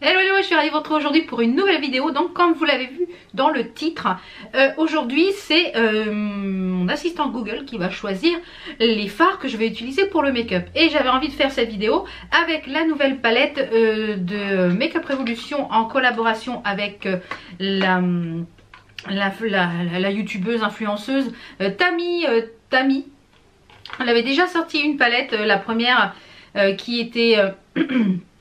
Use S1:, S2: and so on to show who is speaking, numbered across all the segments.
S1: Hello, hello, je suis ravie de vous retrouver aujourd'hui pour une nouvelle vidéo. Donc comme vous l'avez vu dans le titre, aujourd'hui c'est mon assistant Google qui va choisir les fards que je vais utiliser pour le make-up. Et j'avais envie de faire cette vidéo avec la nouvelle palette de Make Up Revolution en collaboration avec la youtubeuse influenceuse Tammy. Elle avait déjà sorti une palette, la première qui était...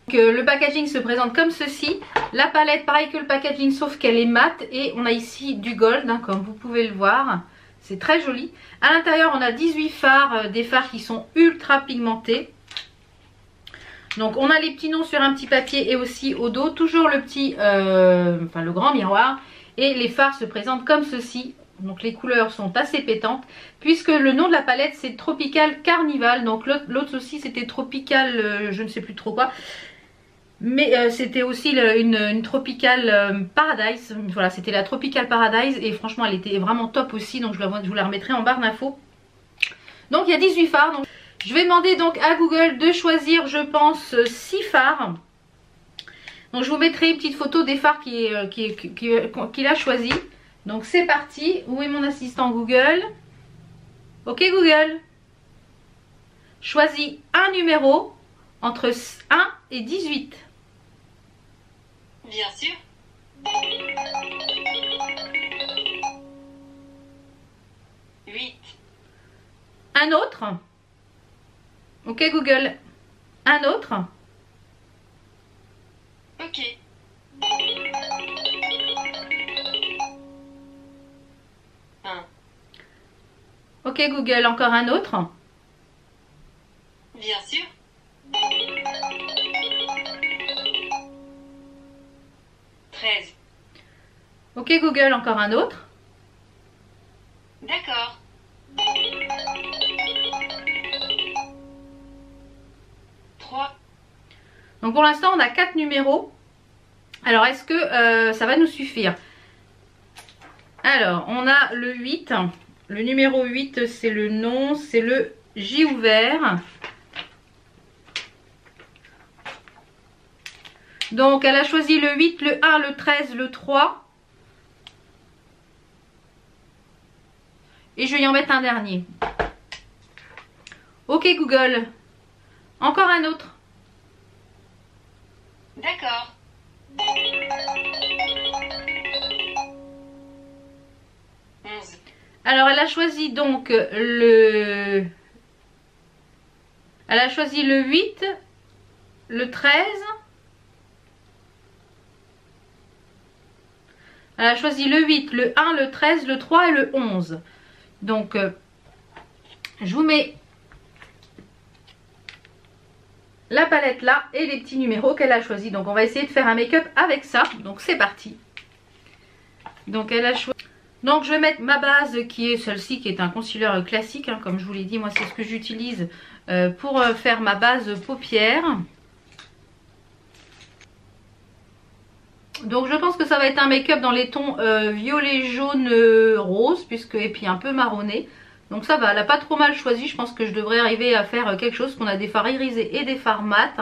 S1: que le packaging se présente comme ceci. La palette pareil que le packaging sauf qu'elle est mate et on a ici du gold hein, comme vous pouvez le voir. C'est très joli. À l'intérieur on a 18 fards, des fards qui sont ultra pigmentés. Donc on a les petits noms sur un petit papier et aussi au dos. Toujours le petit, le grand miroir. Et les fards se présentent comme ceci. Donc les couleurs sont assez pétantes. Puisque le nom de la palette c'est Tropical Carnival. Donc l'autre aussi c'était Tropical, je ne sais plus trop quoi. Mais c'était aussi une Tropical Paradise. Voilà, c'était la Tropical Paradise. Et franchement, elle était vraiment top aussi. Donc je vous la remettrai en barre d'infos. Donc il y a 18 fards. Donc, je vais demander donc à Google de choisir, je pense, 6 fards. Donc je vous mettrai une petite photo des fards qu'il a choisi. Donc c'est parti. Où est mon assistant Google? Ok Google. Choisis un numéro entre 1 et 18.
S2: Bien sûr. 8.
S1: Un autre. Ok Google. Un autre.
S2: Ok. 1.
S1: Ok Google, encore un autre.
S2: Bien sûr. 13.
S1: Ok Google, encore un autre.
S2: D'accord. 3.
S1: Donc pour l'instant on a 4 numéros. Alors est-ce que ça va nous suffire? Alors on a le 8. Le numéro 8 c'est le nom, c'est le J ouvert. Donc elle a choisi le 8, le 1, le 13, le 3. Et je vais y en mettre un dernier. Ok Google. Encore un autre.
S2: D'accord. 11.
S1: Alors elle a choisi donc le... Elle a choisi le 8, le 13. Elle a choisi le 8, le 1, le 13, le 3 et le 11. Donc, je vous mets la palette là et les petits numéros qu'elle a choisi. Donc, on va essayer de faire un make-up avec ça. Donc, c'est parti. Donc, elle a choisi... Donc, je vais mettre ma base qui est celle-ci, qui est un concealer classique. Hein, comme je vous l'ai dit, moi, c'est ce que j'utilise pour faire ma base paupières. Donc je pense que ça va être un make-up dans les tons violet, jaune, rose, et puis un peu marronné. Donc ça va, elle n'a pas trop mal choisi. Je pense que je devrais arriver à faire quelque chose, qu'on a des fards irisés et des fards mat.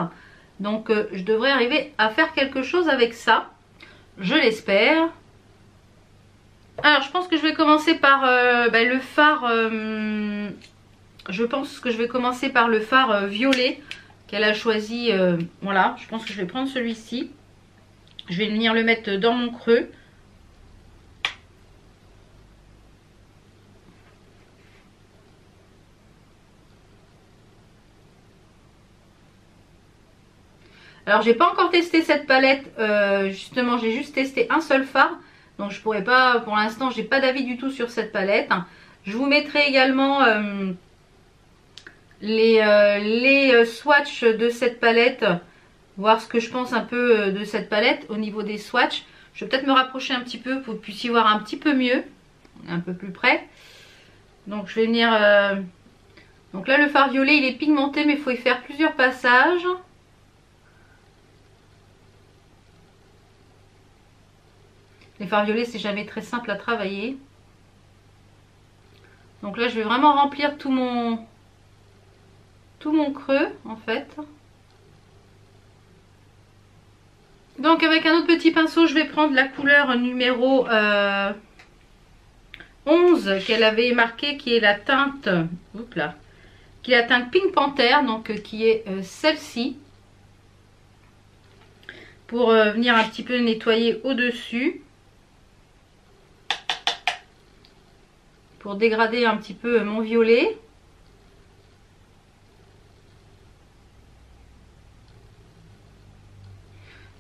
S1: Donc je devrais arriver à faire quelque chose avec ça. Je l'espère. Alors je pense que je vais commencer par le fard... je pense que je vais commencer par le fard violet qu'elle a choisi. Voilà, je pense que je vais prendre celui-ci. Je vais venir le mettre dans mon creux. Alors j'ai pas encore testé cette palette, justement j'ai juste testé un seul fard. Donc je pourrais pas, pour l'instant j'ai pas d'avis du tout sur cette palette. Je vous mettrai également les swatchs de cette palette. Voir ce que je pense un peu de cette palette au niveau des swatchs. Je vais peut-être me rapprocher un petit peu pour que vous puissiez voir un petit peu mieux. Un peu plus près. Donc je vais venir... Donc là le fard violet il est pigmenté mais il faut y faire plusieurs passages. Les fards violets c'est jamais très simple à travailler. Donc là je vais vraiment remplir tout mon creux en fait. Donc avec un autre petit pinceau, je vais prendre la couleur numéro 11 qu'elle avait marqué, qui est la teinte, oups là, qui est la teinte Pink Panther, donc qui est celle-ci, pour venir un petit peu nettoyer au-dessus, pour dégrader un petit peu mon violet.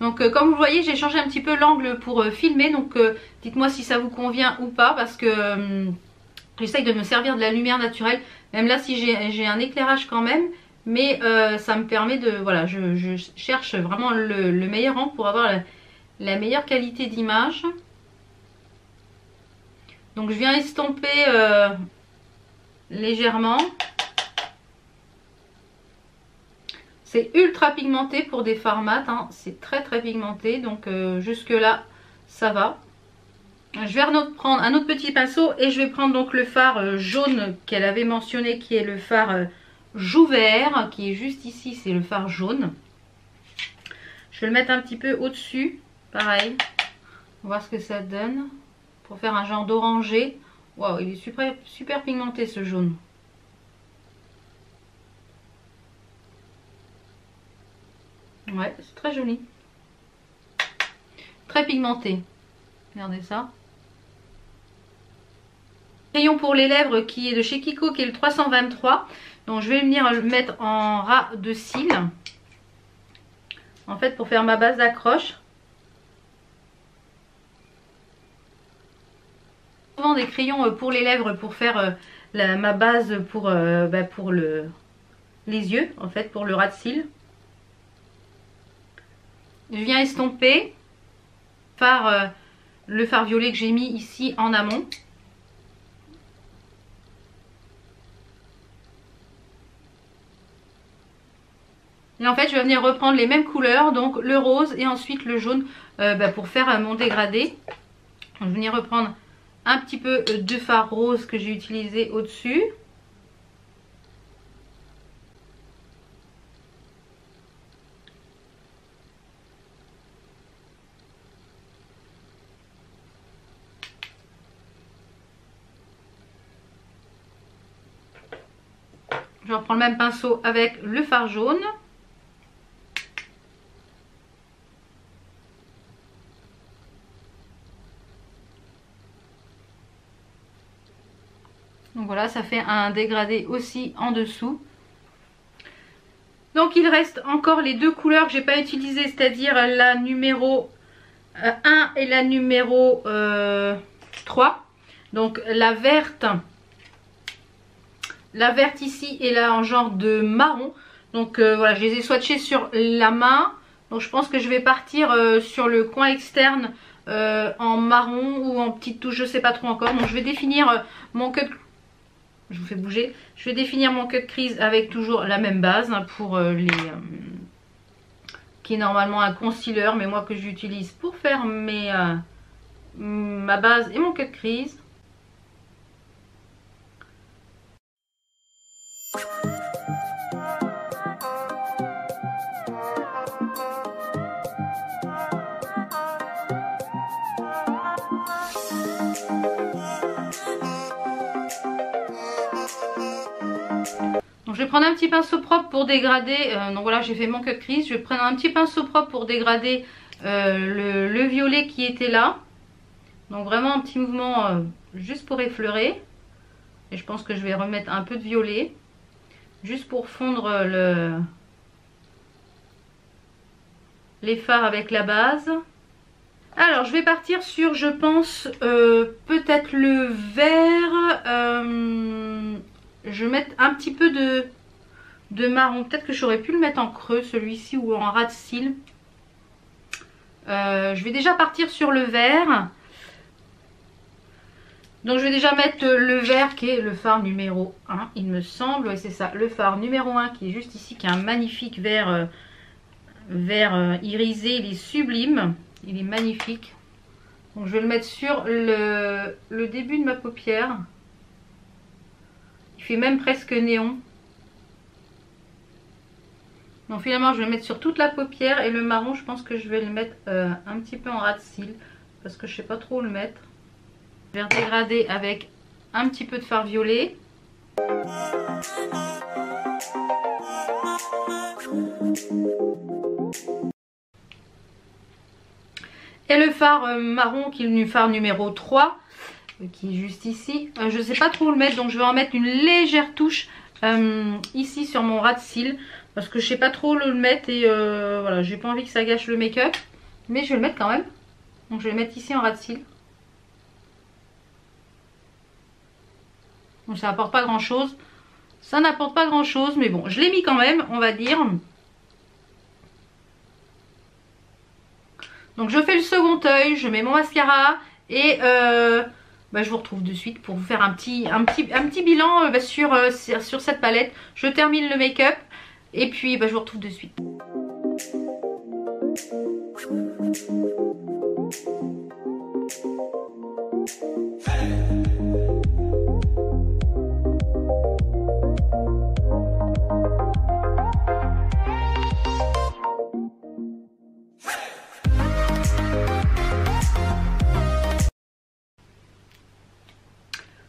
S1: Donc comme vous voyez, j'ai changé un petit peu l'angle pour filmer, donc dites-moi si ça vous convient ou pas, parce que j'essaye de me servir de la lumière naturelle, même là si j'ai un éclairage quand même, mais ça me permet de, voilà, je cherche vraiment le meilleur angle pour avoir la meilleure qualité d'image. Donc je viens estomper légèrement. C'est ultra pigmenté pour des fards mat, hein. C'est très pigmenté, donc jusque là ça va. Je vais prendre un autre petit pinceau et je vais prendre donc le fard jaune qu'elle avait mentionné, qui est le fard Jouvert, qui est juste ici, c'est le fard jaune. Je vais le mettre un petit peu au-dessus, pareil, on va voir ce que ça donne, pour faire un genre d'orangé. Waouh, il est super pigmenté ce jaune. Ouais, c'est très joli. Très pigmenté. Regardez ça. Crayon pour les lèvres qui est de chez Kiko, qui est le 323. Donc je vais venir le mettre en ras de cils. En fait, pour faire ma base d'accroche. Souvent des crayons pour les lèvres pour faire ma base pour les yeux, en fait, pour le ras de cils. Je viens estomper le fard violet que j'ai mis ici en amont. Et en fait je vais venir reprendre les mêmes couleurs, donc le rose et ensuite le jaune pour faire mon dégradé. Je vais venir reprendre un petit peu de fard rose que j'ai utilisé au-dessus. Je reprends le même pinceau avec le fard jaune. Donc voilà, ça fait un dégradé aussi en dessous. Donc il reste encore les deux couleurs que j'ai pas utilisées, c'est-à-dire la numéro 1 et la numéro 3. Donc la verte ici est là en genre de marron. Donc voilà, je les ai swatchées sur la main. Donc je pense que je vais partir sur le coin externe en marron ou en petite touche, je sais pas trop encore. Donc je vais définir mon cut. Je vous fais bouger. Je vais définir mon cut crease avec toujours la même base pour qui est normalement un concealer, mais moi que j'utilise pour faire ma base et mon cut crease. Donc je vais prendre un petit pinceau propre pour dégrader, donc voilà, j'ai fait mon cut crease. Je vais prendre un petit pinceau propre pour dégrader le violet qui était là. Donc vraiment un petit mouvement juste pour effleurer. Et je pense que je vais remettre un peu de violet, juste pour fondre les fards avec la base. Alors je vais partir sur, je pense, peut-être le vert. Je vais mettre un petit peu de marron. Peut-être que j'aurais pu le mettre en creux, celui-ci, ou en ras de cils. Je vais déjà partir sur le vert. Donc je vais déjà mettre le vert qui est le fard numéro 1, il me semble. Oui, c'est ça, le fard numéro 1 qui est juste ici, qui est un magnifique vert, irisé. Il est sublime, il est magnifique. Donc je vais le mettre sur le début de ma paupière. Il fait même presque néon. Donc finalement je vais le mettre sur toute la paupière et le marron je pense que je vais le mettre un petit peu en ras de cils parce que je sais pas trop où le mettre. Je vais dégrader avec un petit peu de fard violet. Et le fard marron qui est le fard numéro 3 qui est juste ici. Je sais pas trop où le mettre donc je vais en mettre une légère touche ici sur mon ras de cils parce que je sais pas trop où le mettre et voilà, j'ai pas envie que ça gâche le make-up mais je vais le mettre quand même. Donc je vais le mettre ici en ras de cils. Donc ça n'apporte pas grand chose. Ça n'apporte pas grand chose mais bon je l'ai mis quand même on va dire. Donc je fais le second œil, je mets mon mascara et je vous retrouve de suite pour vous faire un petit bilan sur cette palette. Je termine le make-up et puis je vous retrouve de suite.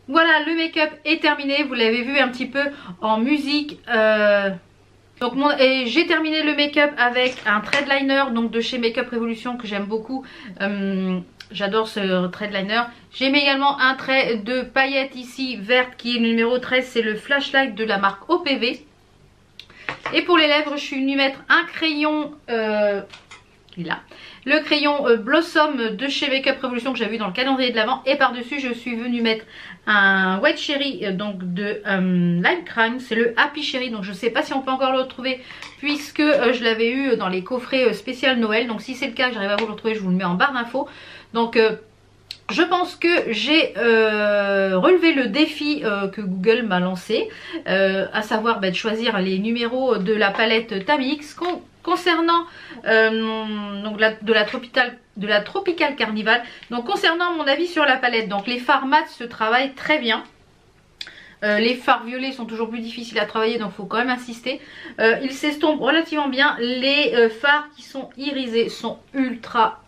S1: Voilà, le make-up est terminé, vous l'avez vu un petit peu en musique. J'ai terminé le make-up avec un thread liner donc de chez Makeup Revolution que j'aime beaucoup. J'adore ce thread liner. J'ai mis également un trait de paillettes ici verte qui est le numéro 13, c'est le Flashlight de la marque OPV. Et pour les lèvres, je suis venue mettre un crayon là. Le crayon Blossom de chez Makeup Revolution que j'avais vu dans le calendrier de l'Avent. Et par-dessus, je suis venue mettre un White Cherry donc de Lime Crime. C'est le Happy Cherry. Donc je ne sais pas si on peut encore le retrouver puisque je l'avais eu dans les coffrets spécial Noël. Donc si c'est le cas, que j'arrive à vous le retrouver, je vous le mets en barre d'infos. Donc je pense que j'ai relevé le défi que Google m'a lancé. À savoir de choisir les numéros de la palette Tamix. Concernant donc de la Tropical Carnival, donc concernant mon avis sur la palette, donc les fards mat se travaillent très bien. Les fards violets sont toujours plus difficiles à travailler donc il faut quand même insister. Ils s'estompent relativement bien. Les fards qui sont irisés sont ultra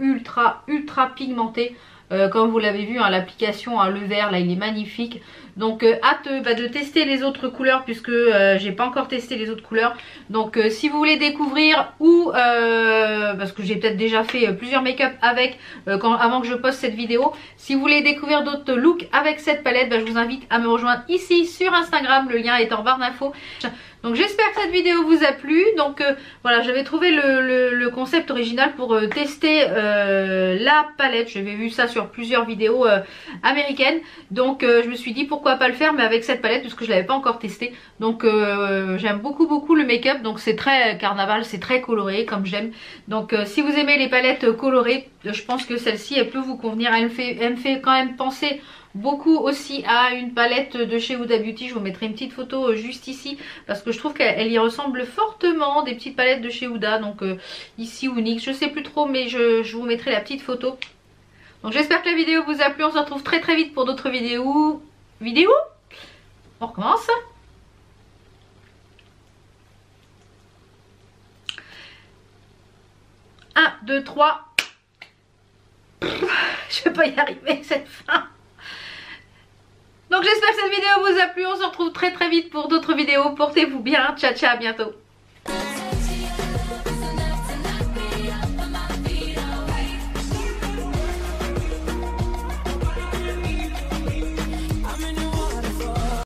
S1: pigmentés. Comme vous l'avez vu, l'application, le vert là il est magnifique. Donc hâte de tester les autres couleurs puisque j'ai pas encore testé les autres couleurs. Donc si vous voulez découvrir ou parce que j'ai peut-être déjà fait plusieurs make-up avec avant que je poste cette vidéo. Si vous voulez découvrir d'autres looks avec cette palette, je vous invite à me rejoindre ici sur Instagram. Le lien est en barre d'infos. Donc j'espère que cette vidéo vous a plu. Donc voilà, j'avais trouvé le concept original pour tester la palette. J'avais vu ça sur plusieurs vidéos américaines. Donc je me suis dit pourquoi pas le faire mais avec cette palette puisque je l'avais pas encore testé. Donc j'aime beaucoup le make-up. Donc c'est très carnaval, c'est très coloré comme j'aime. Donc si vous aimez les palettes colorées, je pense que celle-ci elle peut vous convenir. Elle me fait quand même penser beaucoup aussi à une palette de chez Huda Beauty. Je vous mettrai une petite photo juste ici parce que je trouve qu'elle y ressemble fortement, des petites palettes de chez Huda. Donc ici ou NYX, je sais plus trop mais je vous mettrai la petite photo. Donc j'espère que la vidéo vous a plu. On se retrouve très vite pour d'autres vidéos. On recommence. Un, 2, 3. Je vais pas y arriver cette fin. Donc j'espère que cette vidéo vous a plu. On se retrouve très vite pour d'autres vidéos. Portez-vous bien. Ciao, à bientôt.